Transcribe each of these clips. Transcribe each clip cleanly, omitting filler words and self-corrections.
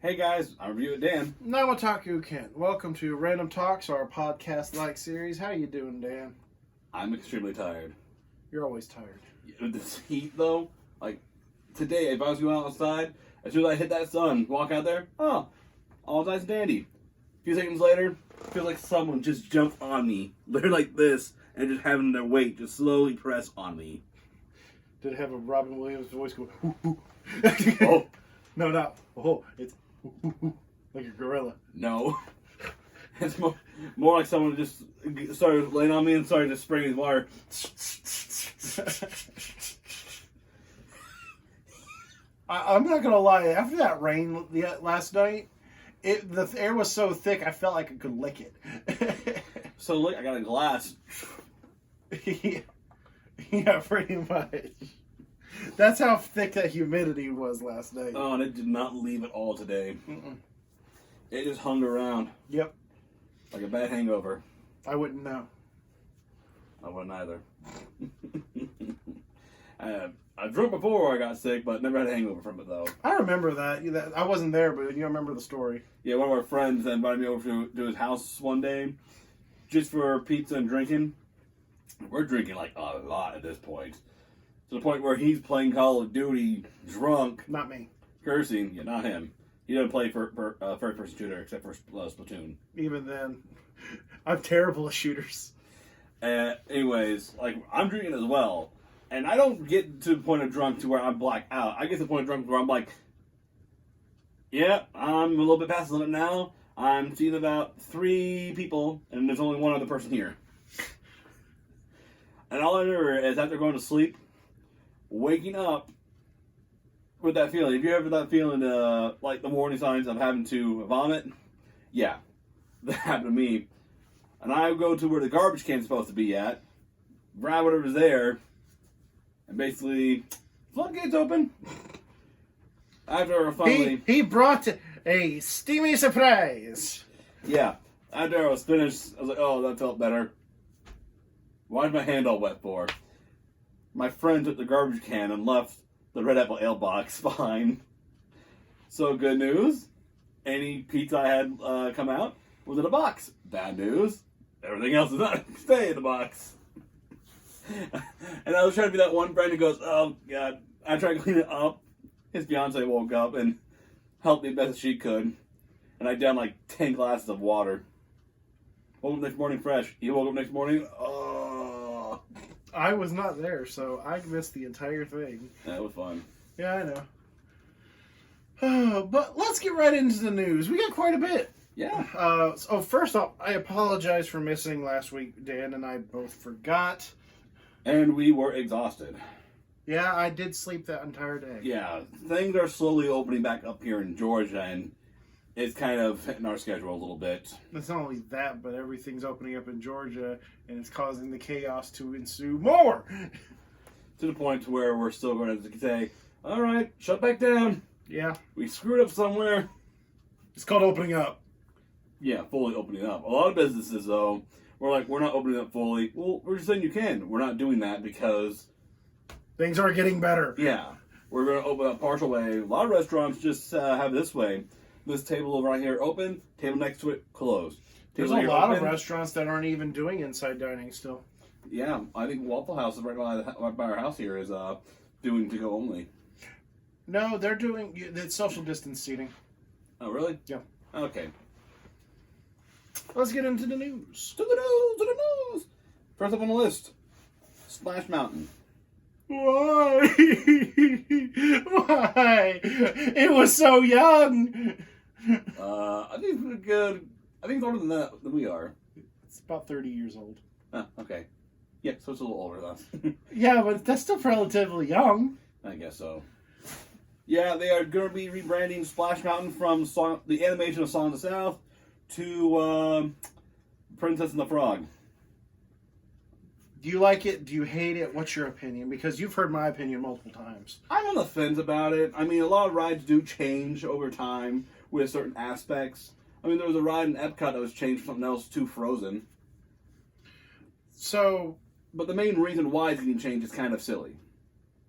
Hey guys, I'm Review Dan. Now Otaku Kent. Welcome to Random Talks, our podcast-like series. How you doing, Dan? I'm extremely tired. You're always tired. With this heat though, like today, if I was going outside, as soon as I hit that sun, walk out there, all nice and dandy. A few seconds later, I feel like someone just jumped on me. They're like this, and just having their weight just slowly press on me. Did it have a Robin Williams voice go, hoo, hoo? Oh. No, not, oh, it's hoo, hoo, hoo, like a gorilla. No. It's more like someone just started laying on me and started just spraying his water. I'm not going to lie. After that rain last night, the air was so thick, I felt like I could lick it. So look, I got a glass. Yeah, pretty much. That's how thick that humidity was last night. Oh, and it did not leave at all today. Mm-mm. It just hung around. Yep. Like a bad hangover. I wouldn't know. I wouldn't either. I drunk before I got sick, but never had a hangover from it, though. I remember that. I wasn't there, but you remember the story. Yeah, one of our friends invited me over to his house one day just for pizza and drinking. We're drinking like a lot at this point. To the point where he's playing Call of Duty drunk. Not me. Cursing. Yeah, not him. He doesn't play first-person shooter except for Splatoon. Even then, I'm terrible at shooters. Anyways, like, I'm drinking as well. And I don't get to the point of drunk to where I'm black out. I get to the point of drunk where I'm like, yeah, I'm a little bit past the limit now. I'm seeing about 3 people, and there's only one other person here. And all I remember is after going to sleep, waking up with that feeling. Have you ever that feeling, like the warning signs of having to vomit? Yeah, that happened to me. And I go to where the garbage can's supposed to be at, grab whatever's there, and basically, floodgates open. After finally... He brought a steamy surprise. Yeah, after I was finished, I was like, oh, that felt better. Why's my hand all wet for? My friend took the garbage can and left the Red Apple Ale box behind. So good news, any pizza I had come out was in a box. Bad news, everything else is not stay in the box. And I was trying to be that one friend who goes, oh God, I tried to clean it up. His fiance woke up and helped me best she could. And I downed like 10 glasses of water. Woke up next morning fresh. He woke up next morning, oh. I was not there, so I missed the entire thing. That was fun. Yeah, I know. But let's get right into the news. We got quite a bit. Yeah. So first off, I apologize for missing last week. Dan and I both forgot. And we were exhausted. Yeah, I did sleep that entire day. Yeah, things are slowly opening back up here in Georgia, and it's kind of hitting our schedule a little bit. It's not only that, but everything's opening up in Georgia, and it's causing the chaos to ensue more. To the point where we're still going to say, all right, shut back down. Yeah. We screwed up somewhere. It's called opening up. Yeah, fully opening up. A lot of businesses, though, we're not opening up fully. Well, we're just saying you can. We're not doing that because... things are getting better. Yeah. We're going to open up partial way. A lot of restaurants just have it this way. This table over right here open, table next to it closed. There's a lot of restaurants that aren't even doing inside dining still. Yeah, I think Waffle House is right by our house here is doing to go only. No, they're doing it's social distance seating. Oh, really? Yeah. Okay. Let's get into the news. To the news! First up on the list, Splash Mountain. Why? Why? It was so young. I think it's good. I think it's older than we are. It's about 30 years old. Oh, okay. Yeah, so it's a little older than us. Yeah, but that's still relatively young. I guess so. Yeah, they are going to be rebranding Splash Mountain from the animation of Song of the South to Princess and the Frog. Do you like it? Do you hate it? What's your opinion? Because you've heard my opinion multiple times. I'm on the fence about it. I mean, a lot of rides do change over time with certain aspects. I mean, there was a ride in Epcot that was changed from something else to Frozen. So... but the main reason why it's getting changed is kind of silly.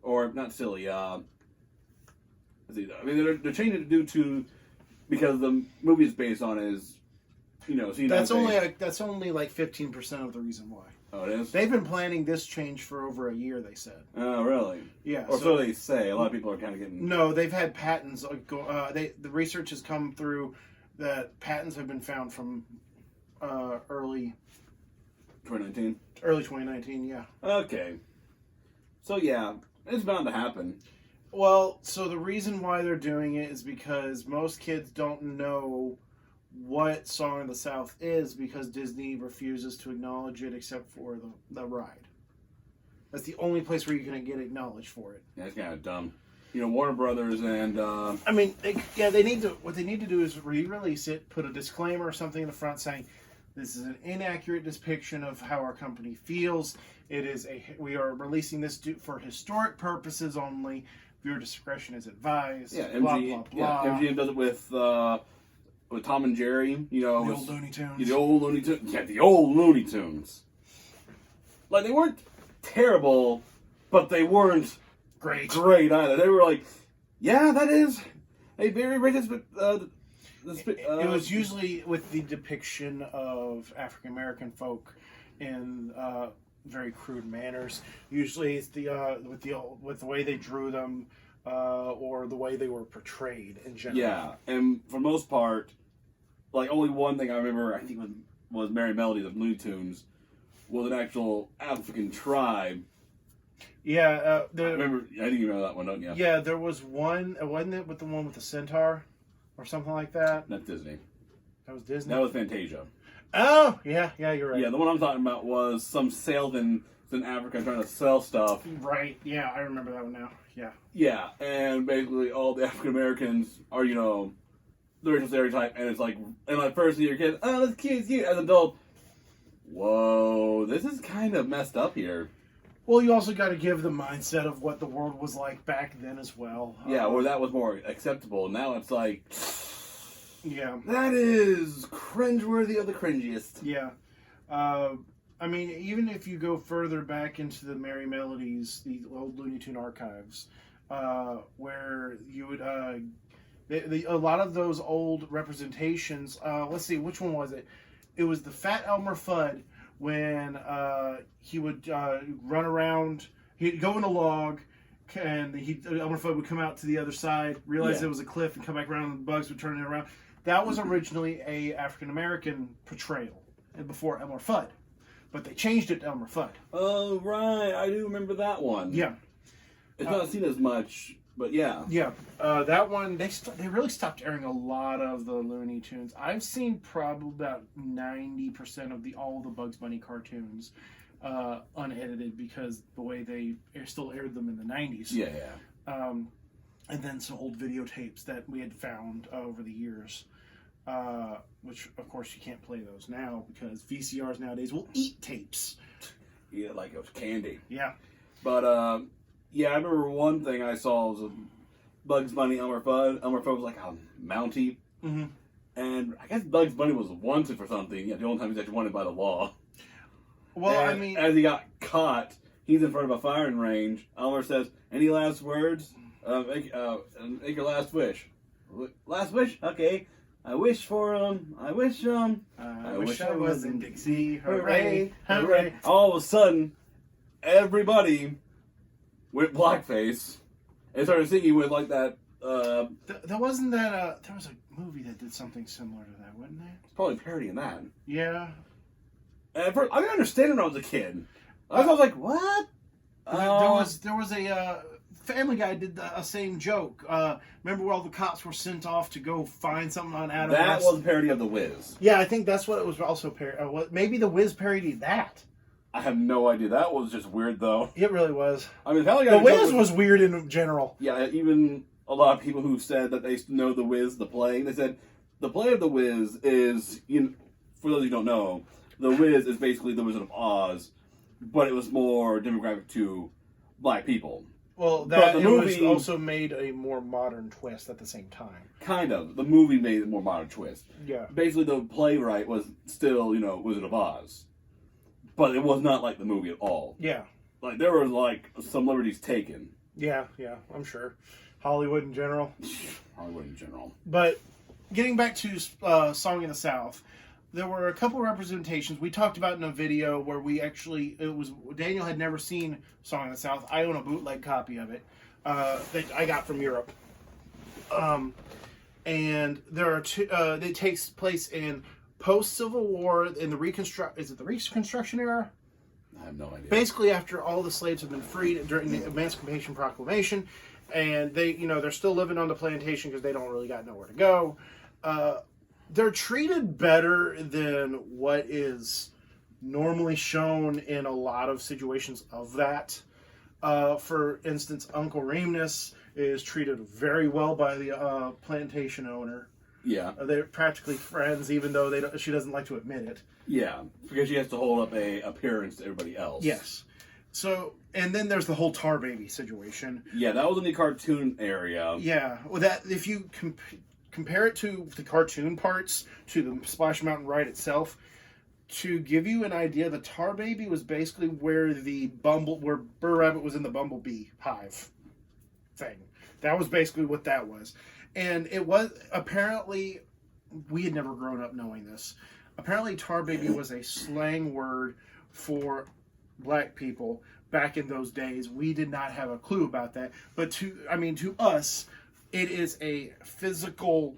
Or, not silly, I mean, they're changing it due to because the movie it's based on is, seen That's only like 15% of the reason why. Oh, it is? They've been planning this change for over a year, they said. Oh, really? Yeah. Or so they say. A lot of people are kind of getting... No, they've had patents. The research has come through that patents have been found from early 2019? Early 2019, yeah. Okay. So, yeah, it's bound to happen. Well, so the reason why they're doing it is because most kids don't know what Song of the South is because Disney refuses to acknowledge it except for the ride. That's the only place where you're going to get acknowledged for it. Yeah, it's kind of dumb. Warner Brothers and... I mean, they need to... What they need to do is re-release it, put a disclaimer or something in the front saying, this is an inaccurate depiction of how our company feels. We are releasing this for historic purposes only. Viewer discretion is advised. Yeah, blah, blah, blah. Yeah, MGM does it with Tom and Jerry. The old Looney Tunes. The old Looney Tunes. Yeah, the old Looney Tunes. Like, they weren't terrible, but they weren't great either. They were like, yeah, that is a very racist, but... it was usually with the depiction of African American folk in very crude manners. Usually, it's with the way they drew them or the way they were portrayed in general. Yeah, and for the most part, like only one thing I remember, I think was Merry Melodies of Looney Tunes, was an actual African tribe. Yeah, I remember. I think you know that one, don't you? Yeah, there was one. Wasn't it with the one with the centaur? Or something like that. That's Disney. That was Disney? That was Fantasia. Oh, yeah, you're right. Yeah, the one I'm talking about was some salesman in Africa trying to sell stuff. Right, yeah, I remember that one now. Yeah. Yeah, and basically all the African Americans are, the racial stereotype, and it's like, and like first you're a kid, oh, that's cute, it's cute. As an adult, whoa, this is kind of messed up here. Well, you also got to give the mindset of what the world was like back then as well. Yeah, where that was more acceptable. Now it's like, yeah, that is cringeworthy of the cringiest. Yeah, I mean, even if you go further back into the Merry Melodies, the old Looney Tune archives, where you would a lot of those old representations. Let's see, which one was it? It was the Fat Elmer Fudd. When he would run around, he'd go in a log, and Elmer Fudd would come out to the other side, realize it was a cliff, and come back around, and the bugs would turn it around. That was originally a African American portrayal before Elmer Fudd, but they changed it to Elmer Fudd. Oh right, I do remember that one. Yeah, it's not seen as much. But yeah. Yeah. That one, they really stopped airing a lot of the Looney Tunes. I've seen probably about 90% of all the Bugs Bunny cartoons unedited because the way they still aired them in the 90s. Yeah, yeah. And then some old videotapes that we had found over the years, which, of course, you can't play those now because VCRs nowadays will eat tapes. Yeah, like it was candy. Yeah. But, yeah, I remember one thing I saw was a Bugs Bunny, Elmer Fudd. Elmer Fudd was like a Mountie. Mm-hmm. And I guess Bugs Bunny was wanted for something. Yeah, the only time he's actually wanted by the law. Well, and I mean... as he got caught, he's in front of a firing range. Elmer says, any last words? Make your last wish. Last wish? Okay. I wish I wish I was in Dixie. Hooray, hooray. All of a sudden, everybody went blackface and started singing with like that. There wasn't that. There was a movie that did something similar to that, wasn't there? It's probably parodying that. Yeah. And first, I didn't understand it when I was a kid. I was like, what? There was a Family Guy did the same joke. Remember where all the cops were sent off to go find something on Adam That West? was a parody of The Wiz. Yeah, I think that's what it was also maybe The Wiz parodied that. I have no idea. That was just weird, though. It really was. I mean, Family Guy The Wiz was weird in general. Yeah, even a lot of people who said that they know The Wiz, the play, they said the play of The Wiz is, for those who don't know, The Wiz is basically The Wizard of Oz, but it was more demographic to black people. Well, the movie was also made a more modern twist at the same time. Kind of. The movie made a more modern twist. Yeah. Basically, the playwright was still, Wizard of Oz. But it was not like the movie at all. Yeah. Like, there was, like, some liberties taken. Yeah, I'm sure. Hollywood in general. Hollywood in general. But getting back to Song in the South, there were a couple representations we talked about in a video where Daniel had never seen Song in the South. I own a bootleg copy of it that I got from Europe. And there are two. It takes place in post-Civil War in the Is it the Reconstruction era? I have no idea. Basically, after all the slaves have been freed during the Emancipation Proclamation, and they're still living on the plantation because they don't really got nowhere to go. They're treated better than what is normally shown in a lot of situations of that. For instance, Uncle Remus is treated very well by the plantation owner. Yeah. They're practically friends, even though she doesn't like to admit it. Yeah, because she has to hold up a appearance to everybody else. Yes. So, and then there's the whole Tar Baby situation. Yeah, that was in the cartoon area. Yeah. Well, that if you compare it to the cartoon parts, to the Splash Mountain ride itself, to give you an idea, the Tar Baby was basically where where Burr Rabbit was in the Bumblebee hive thing. That was basically what that was. And it was, apparently, we had never grown up knowing this. Apparently, Tar Baby was a slang word for black people back in those days. We did not have a clue about that. But to us, it is a physical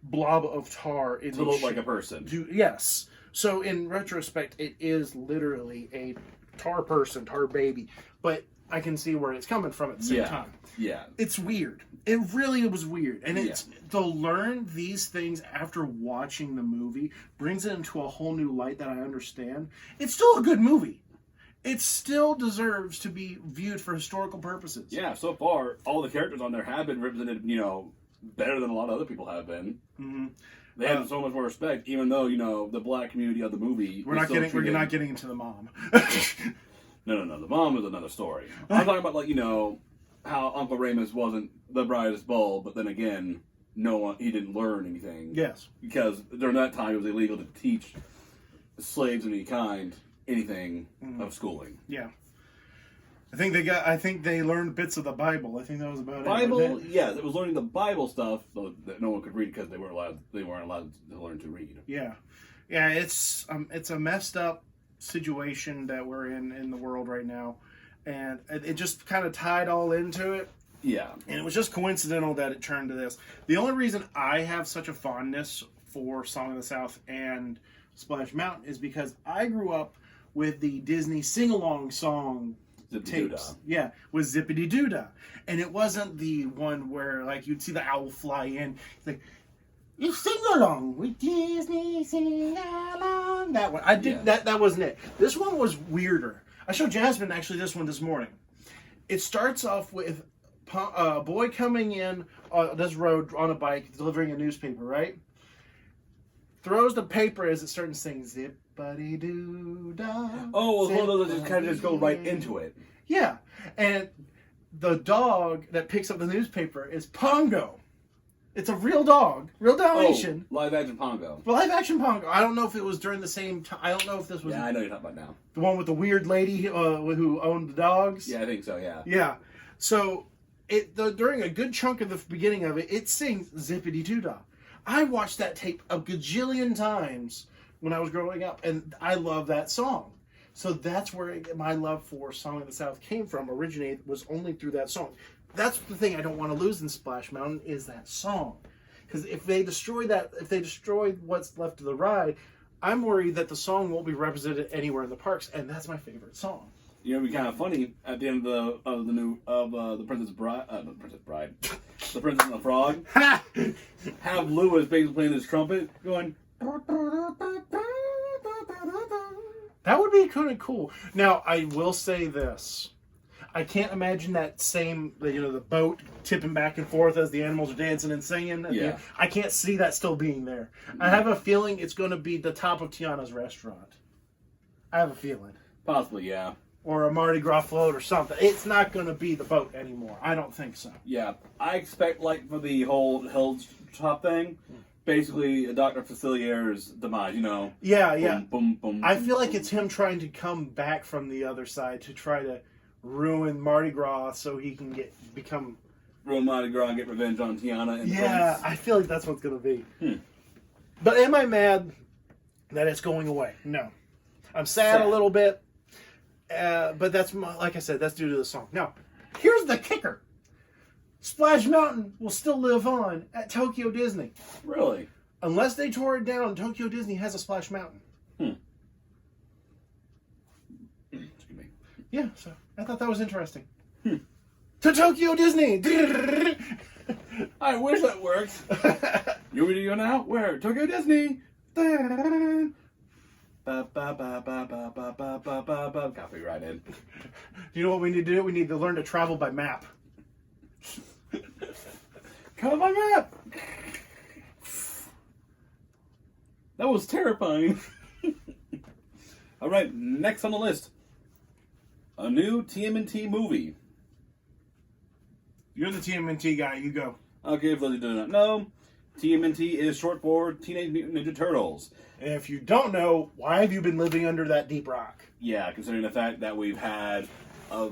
blob of tar. To look like a person. Yes. So in retrospect, it is literally a tar person, Tar Baby. But I can see where it's coming from at the same time. Yeah. It's weird. It really was weird. And to learn these things after watching the movie brings it into a whole new light that I understand. It's still a good movie. It still deserves to be viewed for historical purposes. Yeah, so far, all the characters on there have been represented, better than a lot of other people have been. Mm-hmm. They have so much more respect, even though, the black community of the movie... We're not getting into the mom. No. The mom is another story. I'm talking about, how Uncle Remus wasn't the brightest bulb, but then again, he didn't learn anything. Yes. Because during that time, it was illegal to teach slaves of any kind anything of schooling. Yeah. I think they learned bits of the Bible. I think that was about Bible, yeah, it was learning the Bible stuff that no one could read because they weren't allowed to learn to read. Yeah. Yeah, it's a messed up situation that we're in the world right now, and it just kind of tied all into it. Yeah, and it was just coincidental that it turned to this. The only reason I have such a fondness for Song of the South and Splash Mountain is because I grew up with the Disney sing-along song tapes. Yeah, with Zippity Doodah, and it wasn't the one where you'd see the owl fly in. It's like, you sing along with Disney, sing along. That one. I did that wasn't it. This one was weirder. I showed Jasmine actually this one this morning. It starts off with a boy coming in this road on a bike, delivering a newspaper, right? Throws the paper as it starts to sing zippity doo dah. Oh, well, one of those that just kind of go right into it. Yeah, and the dog that picks up the newspaper is Pongo. It's a real dog, real Dalmatian. Oh, live action Pongo. Live action Pongo. I don't know if it was during the same time. I don't know if this was. Yeah, I know you're talking about now. The one with the weird lady who owned the dogs. Yeah, I think so. Yeah. Yeah. So during a good chunk of the beginning of it, it sings Zippity Doo Dah. I watched that tape a gajillion times when I was growing up, and I love that song. So that's where my love for Song of the South came from. Originated was only through that song. That's the thing I don't want to lose in Splash Mountain is that song, because if they destroy what's left of the ride, I'm worried that the song won't be represented anywhere in the parks, and that's my favorite song. It'd be kind of funny at the end of the Princess Bride, not the Princess Bride, the Princess and the Frog. Have Lewis basically playing his trumpet, going. That would be kind of cool. Now, I will say this. I can't imagine that same, the boat tipping back and forth as the animals are dancing and singing. Yeah. I can't see that still being there. I have a feeling it's going to be the top of Tiana's restaurant. I have a feeling. Possibly, yeah. Or a Mardi Gras float or something. It's not going to be the boat anymore. I don't think so. Yeah. I expect, for the whole hilltop thing, basically Dr. Facilier's demise, Yeah, boom, yeah. Boom, boom, I feel like it's him trying to come back from the other side to try to ruin Mardi Gras so he can become ruin Mardi Gras and get revenge on Tiana and Yeah, Prince. I feel like that's what's going to be. But am I mad that it's going away? No. I'm sad a little bit. But that's, like I said, that's due to the song. Now, here's the kicker. Splash Mountain will still live on at Tokyo Disney. Really? Unless they tore it down, Tokyo Disney has a Splash Mountain. Excuse me. Yeah, so I thought that was interesting. To Tokyo Disney! I wish that worked. You want me to go now? Where? Tokyo Disney! Copyrighted. You know what we need to do? We need to learn to travel by map. Come on my map! That was terrifying. Alright, next on the list. A new TMNT movie. You're the TMNT guy. You go. Okay, for those who do not know, TMNT is short for Teenage Mutant Ninja Turtles. And if you don't know, why have you been living under that deep rock? Yeah, considering the fact that we've had a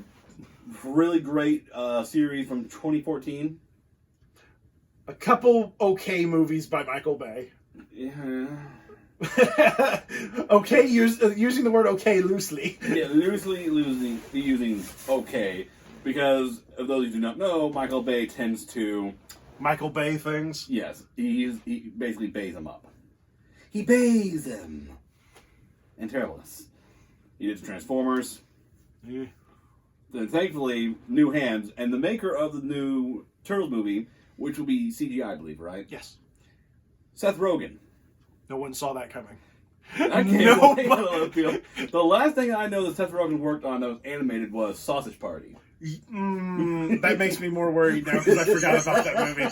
really great series from 2014. A couple okay movies by Michael Bay. Yeah. Okay, using the word okay loosely. Yeah, loosely using okay. Because, of those who do not know, Michael Bay tends to... Michael Bay things? Yes, he basically bays them up. He bays them. And Terribleness. He did Transformers. Yeah. Then thankfully, new hands. And the maker of the new Turtles movie, which will be CGI, I believe, right? Yes. Seth Rogen. No one saw that coming. I can't believe the last thing I know that Seth Rogen worked on that was animated was Sausage Party. That makes me more worried now because I forgot about that movie.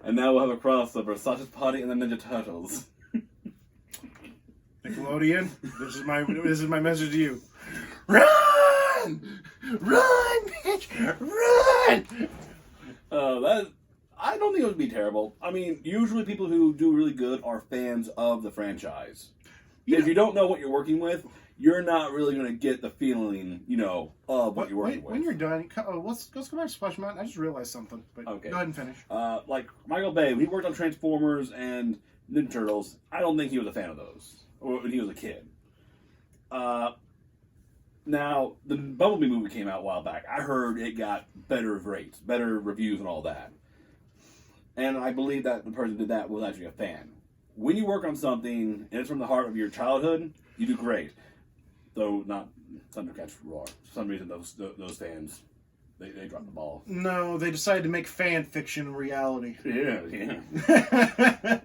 And now we'll have a crossover: Sausage Party and the Ninja Turtles. Nickelodeon, this is my message to you. Run, bitch, run! I don't think it would be terrible. I mean, usually people who do really good are fans of the franchise. Yeah. If you don't know what you're working with, you're not really going to get the feeling, of what you're working with. When you're done, let's go back to Splash Mountain. I just realized something, but Okay. Go ahead and finish. Like Michael Bay, when he worked on Transformers and Ninja Turtles, I don't think he was a fan of those when he was a kid. Now, the Bumblebee movie came out a while back. I heard it got better rates, better reviews, and all that. And I believe that the person who did that was actually a fan. When you work on something and it's from the heart of your childhood, you do great. Though not Thundercats Roar. For some reason, those fans, they dropped the ball. No, they decided to make fan fiction reality. Yeah.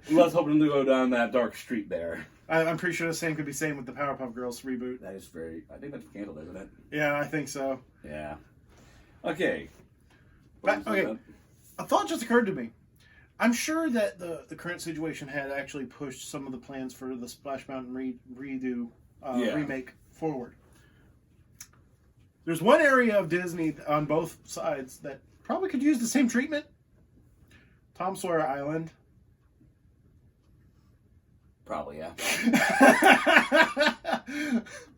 Let's hope them to go down that dark street there. I'm pretty sure the same could be said with the Powerpuff Girls reboot. That is I think that's canceled, isn't it? Yeah, I think so. Yeah. Okay. Okay. A thought just occurred to me. I'm sure that the current situation had actually pushed some of the plans for the Splash Mountain remake forward. There's one area of Disney on both sides that probably could use the same treatment. Tom Sawyer Island. Probably, yeah.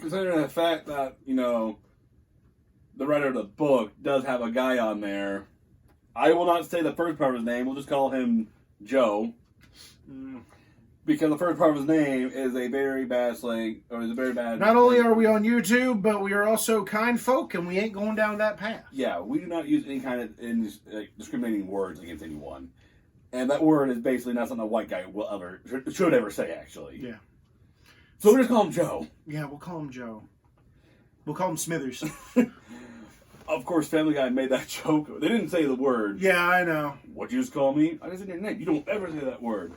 Considering the fact that, the writer of the book does have a guy on there. I will not say the first part of his name. We'll just call him Joe. Because the first part of his name is a very bad slang, or is a very bad... Not only are we on YouTube, but we are also kind folk, and we ain't going down that path. Yeah, we do not use any kind of discriminating words against anyone. And that word is basically not something a white guy should ever say, actually. Yeah. So we'll just call him Joe. Yeah, we'll call him Joe. We'll call him Smithers. Of course, Family Guy made that joke. They didn't say the word. Yeah, I know. What'd you just call me? I just said your name. You don't ever say that word.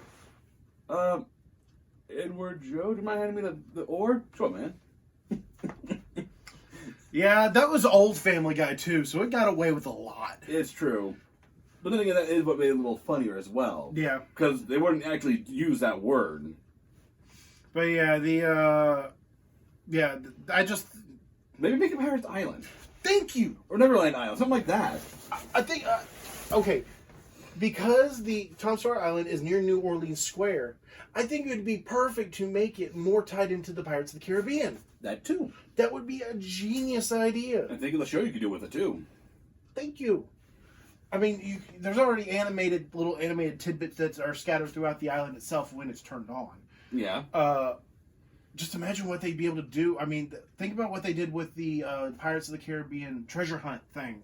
Edward Joe, do you mind handing me the oar? Sure, man. Yeah, that was old Family Guy, too, so it got away with a lot. It's true. But then again, that is what made it a little funnier as well. Yeah. Because they wouldn't actually use that word. But yeah, I just... Maybe make it Paris Island. Thank you! Or Neverland Island, something like that. I think, okay, because the Tom Sawyer Island is near New Orleans Square, I think it would be perfect to make it more tied into the Pirates of the Caribbean. That too. That would be a genius idea. And think of the show you could do with it too. Thank you. I mean, there's already little animated tidbits that are scattered throughout the island itself when it's turned on. Yeah. Just imagine what they'd be able to do. I mean, think about what they did with the Pirates of the Caribbean treasure hunt thing,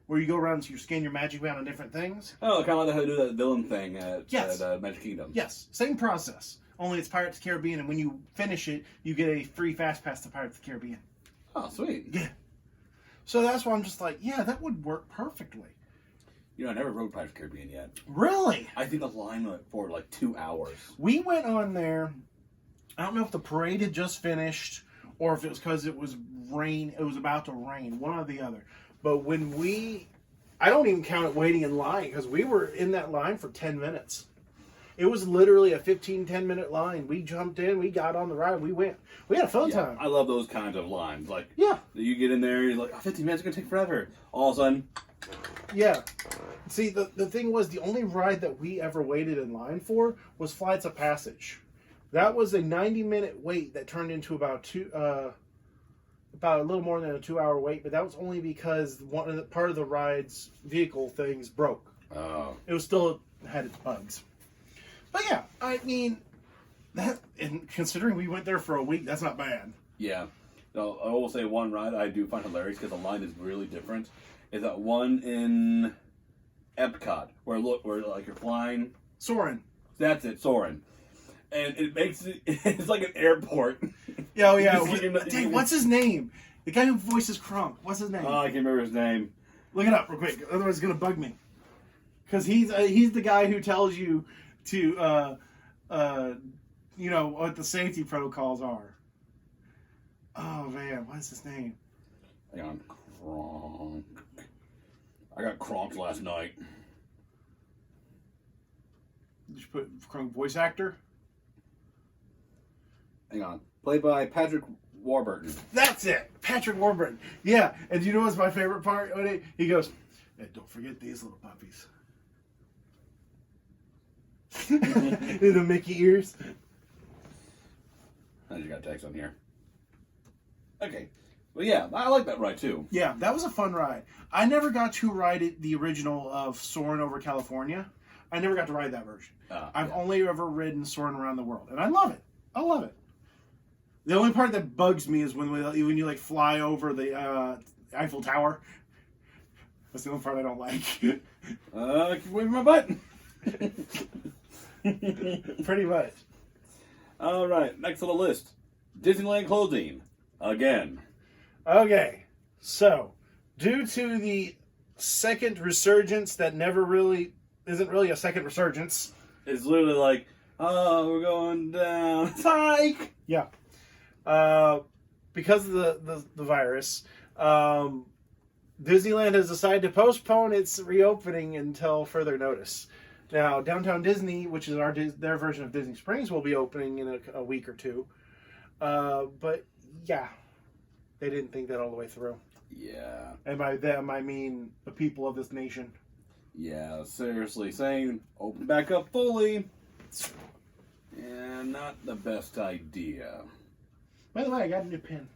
where you go around and you scan your magic band on different things. Oh, kind of like how they do that villain thing at Yes. Magic Kingdom. Yes, same process. Only it's Pirates of the Caribbean, and when you finish it, you get a free fast pass to Pirates of the Caribbean. Oh, sweet. Yeah. So that's why I'm just like, yeah, that would work perfectly. You know, I never rode Pirates of the Caribbean yet. Really? I think the line went for like 2 hours. We went on there. I don't know if the parade had just finished or if it was because it was rain. It was about to rain, one or the other. But I don't even count it waiting in line because we were in that line for 10 minutes. It was literally a 10-minute line. We jumped in, we got on the ride, we went. We had a fun time. I love those kinds of lines. Like, Yeah. you get in there, you're like, oh, 15 minutes is going to take forever. All of a sudden, Yeah. See, the thing was, the only ride that we ever waited in line for was Flights of Passage. That was a 90-minute wait that turned into about a little more than a 2-hour wait, but that was only because part of the ride's vehicle things broke. oh, It was still had its bugs. But yeah, I mean, and considering we went there for a week, that's not bad. yeah. No, I will say one ride I do find hilarious because the line is really different. Is that one in Epcot where like you're flying? Soren. That's it, Soren. And it makes it's like an airport. Yeah, oh yeah. You see him- Dang, what's his name? The guy who voices Kronk. What's his name? Oh, I can't remember his name. Look it up real quick. Otherwise, it's gonna bug me. Because he's the guy who tells you to what the safety protocols are. Oh man, what's his name? Hang on, Kronk. I got Kronked last night. Did you put Kronk voice actor? Hang on, played by Patrick Warburton. That's it, Patrick Warburton. Yeah, and you know what's my favorite part? He goes, hey, "Don't forget these little puppies." The Mickey ears. I just got a text on here. Okay, well yeah, I like that ride too. Yeah, that was a fun ride. I never got to ride it, the original of Soarin' over California. I never got to ride that version. I've only ever ridden Soarin' around the world, and I love it. I love it. The only part that bugs me is when you like fly over the Eiffel Tower. That's the only part I don't like. Keep waving my butt. Pretty much. All right, next on the list, Disneyland closing again. Okay, so due to the second resurgence that isn't really a second resurgence. It's literally like, oh, we're going down. Psych! Yeah. Because of the virus, Disneyland has decided to postpone its reopening until further notice. Now, Downtown Disney, which is their version of Disney Springs, will be opening in a week or two. But yeah, they didn't think that all the way through. Yeah. And by them, I mean the people of this nation. Yeah, seriously, saying open back up fully. Yeah, not the best idea. By the way, I got a new pin.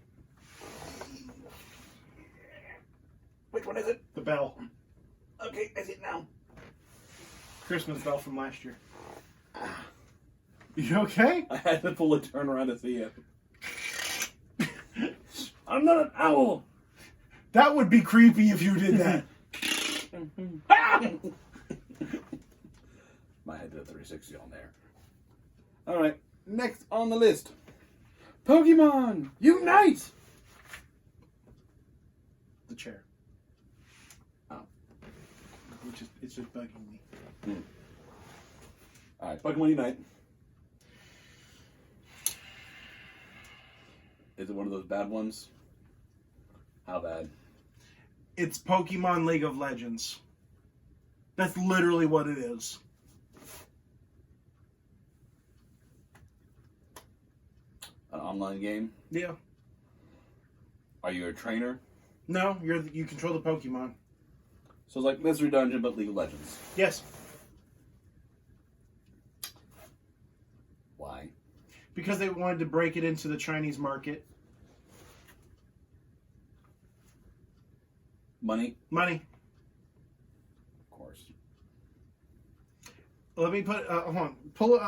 Which one is it? The bell. Okay, I see it now. Christmas bell from last year. You okay? I had to pull a turn around to see it. I'm not an owl. That would be creepy if you did that. Might have to do a 360 on there. All right, next on the list, Pokémon Unite. The chair. Oh, It's just bugging me. All right, Pokemon Unite. Is it one of those bad ones? How bad? It's Pokemon League of Legends. That's literally what it is. An online game? Yeah. Are you a trainer? No, you control the Pokemon. So it's like Mystery Dungeon, but League of Legends. Yes. because they wanted to break it into the Chinese market. Money, Money. of course. Let me put. Hold on. Pull.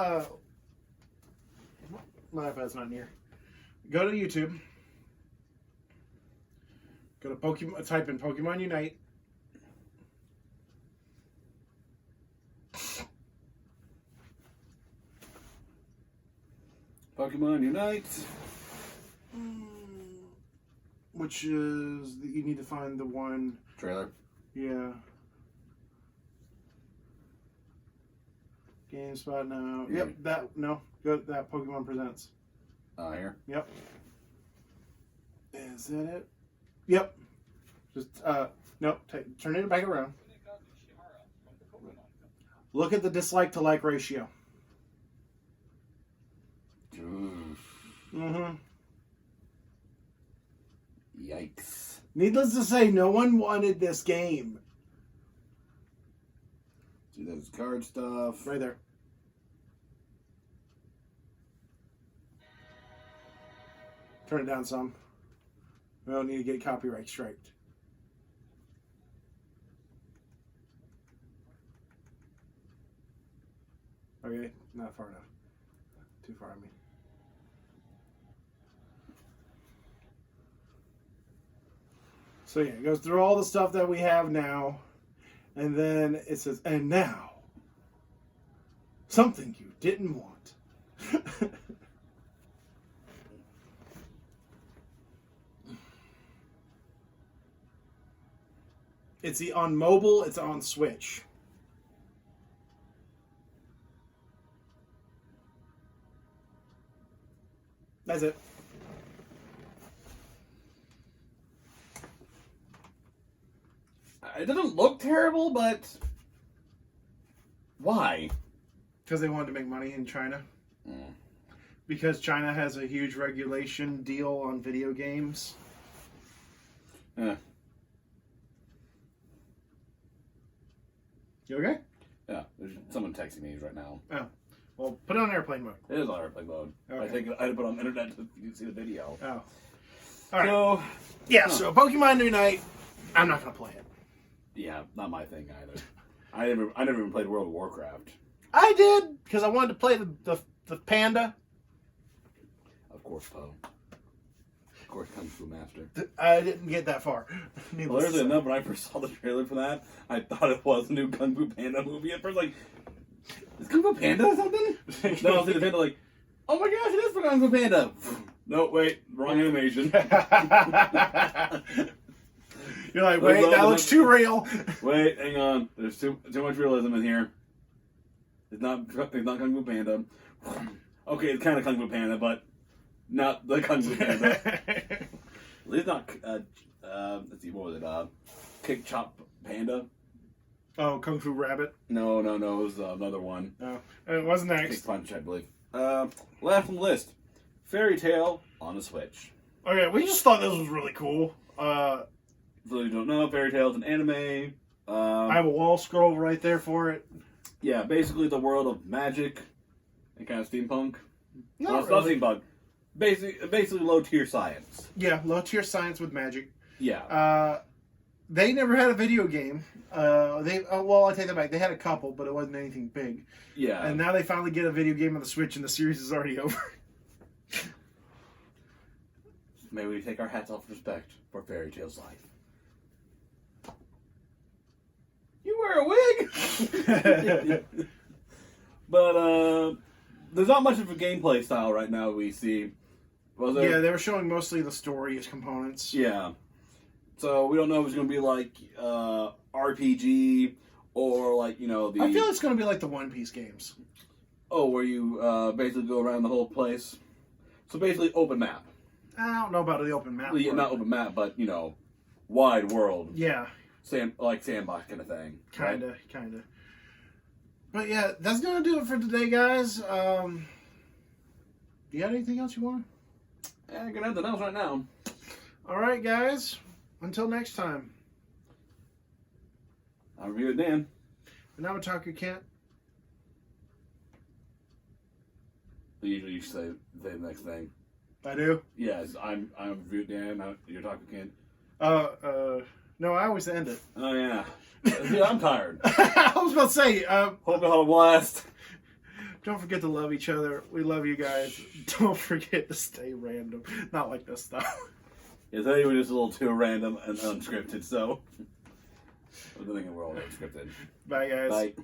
My iPad's not near. Go to YouTube. Go to Pokemon. Type in Pokemon Unite. Pokemon Unite. Which is you need to find the one. Trailer. Yeah. GameSpot now. Yep. That no. Go that Pokemon Presents. Here. Yep. Is that it? Yep. Just nope. Turn it back around. Look at the dislike to like ratio. Mm-hmm. Yikes. Needless to say, no one wanted this game. See, there's card stuff. Right there. Turn it down some. We don't need to get copyright striked. Okay, not far enough. Too far, I mean. So yeah, it goes through all the stuff that we have now, and then it says, and now, something you didn't want. It's on mobile, it's on Switch. That's it. It doesn't look terrible, but why? Because they wanted to make money in China. Mm. Because China has a huge regulation deal on video games. Yeah. You okay? Yeah, there's someone texting me right now. Oh. Well, put it on airplane mode. It is on airplane mode. Okay. I think I had to put it on the internet so you can see the video. Oh. All right. So, yeah, so Pokemon Unite, I'm not going to play it. yeah, not my thing either. I never even played World of Warcraft. I did, because I wanted to play the panda. Of course, Poe. Of course, Kung Fu Master. I didn't get that far. Well, there's enough. When I first saw the trailer for that, I thought it was a new Kung Fu Panda movie. At first, like, is Kung Fu Panda or something? Then I'll see the panda like, oh my gosh, it is for Kung Fu Panda. No, wait, wrong animation. You're like, wait, that looks too real. Wait, hang on. There's too much realism in here. It's not Kung Fu Panda. Okay, it's kind of Kung Fu Panda, but not the Kung Fu Panda. At least not. Let's see, what was it? Kick Chop Panda. Oh, Kung Fu Rabbit. No, it was another one. Oh, it wasn't next. Kick Punch, I believe. Last on the list, Fairy Tale on the Switch. Okay, we just thought this was really cool. For those who don't know, Fairy Tale is an anime. I have a wall scroll right there for it. Yeah, basically the world of magic and kind of steampunk. Not Not really. steampunk. Basically low tier science. Yeah, low tier science with magic. Yeah. They never had a video game. Well, I take that back. They had a couple, but it wasn't anything big. Yeah. And now they finally get a video game on the Switch, and the series is already over. May we take our hats off with respect for Fairy Tale's life. You wear a wig! But, there's not much of a gameplay style right now we see. Was there? Yeah, they were showing mostly the story as components. Yeah. So we don't know if it's going to be like RPG or like, the... I feel it's going to be like the One Piece games. Oh, where you basically go around the whole place. So basically open map. I don't know about the open map. Well, yeah, part. not open map, but, wide world. Yeah. Sandbox kind of thing. Right? Kinda. But yeah, that's going to do it for today, guys. You got anything else you want? Yeah, I got nothing else right now. All right, guys. Until next time. I'm Reviewed Dan. And I'm a Talker Kent. Usually you say the next thing. I do. Yes, I'm Dan. You're talking Ken. No, I always end it. Oh yeah. Dude, I'm tired. I was about to say. Hope you had a blast. Don't forget to love each other. We love you guys. Don't forget to stay random. Not like this stuff. Yeah, today was just a little too random and unscripted, so I was thinking we're all unscripted. Bye, guys. Bye.